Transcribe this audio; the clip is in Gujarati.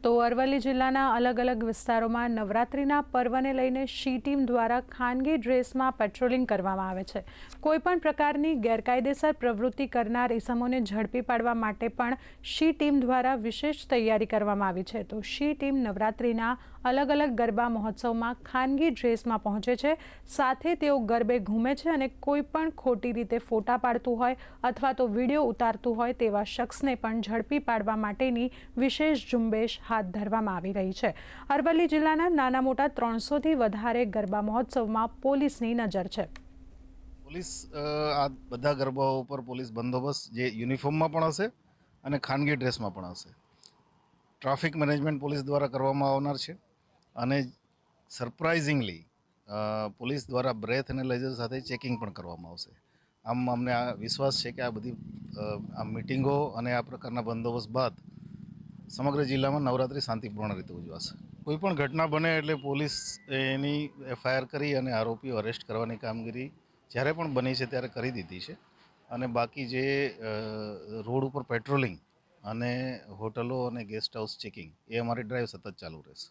તો અરવલ્લી જિલ્લાના અલગ અલગ વિસ્તારોમાં નવરાત્રિના પર્વને લઈને શી ટીમ દ્વારા ખાનગી ડ્રેસમાં પેટ્રોલિંગ કરવામાં આવે છે। કોઈપણ પ્રકારની ગેરકાયદેસર પ્રવૃત્તિ કરનાર ઇસમોને ઝડપી પાડવા માટે પણ શી ટીમ દ્વારા વિશેષ તૈયારી કરવામાં આવી છે। તો શી ટીમ નવરાત્રિના અલગ અલગ ગરબા મહોત્સવમાં ખાનગી ડ્રેસમાં પહોંચે છે, સાથે તેઓ ગરબે ઘૂમે છે અને કોઈ પણ ખોટી રીતે ફોટા પાડતું હોય અથવા તો વિડીયો ઉતારતું હોય તેવા શખ્સને પણ ઝડપી પાડવા માટેની વિશેષ ઝુંબેશ હાથ ધરવામાં આવી રહી છે। અરવલ્લી જિલ્લાના નાના મોટા 300થી વધારે ગરબા મહોત્સવમાં પોલીસની નજર છે। પોલીસ આ બધા ગરબાઓ ઉપર પોલીસ બંદોબસ્ત જે યુનિફોર્મમાં પણ હશે અને ખાનગી ડ્રેસમાં પણ હશે। ટ્રાફિક મેનેજમેન્ટ પોલીસ દ્વારા કરવામાં આવનાર છે અને સરપ્રાઇઝિંગલી પોલીસ દ્વારા બ્રેથ એનાલાઇઝર સાથે ચેકિંગ પણ કરવામાં આવશે। આમ અમને આ વિશ્વાસ છે કે આ બધી આ મિટિંગો અને આ પ્રકારના બંદોબસ્ત બાદ સમગ્ર જિલ્લામાં નવરાત્રિ શાંતિપૂર્ણ રીતે ઉજવાશે। કોઈ પણ ઘટના બને એટલે પોલીસ એની એફઆઈઆર કરી અને આરોપીઓ અરેસ્ટ કરવાની કામગીરી જ્યારે પણ બની છે ત્યારે કરી દીધી છે અને બાકી જે રોડ ઉપર પેટ્રોલિંગ અને હોટલો અને ગેસ્ટ હાઉસ ચેકિંગ એ અમારી ડ્રાઈવ સતત ચાલુ રહેશે।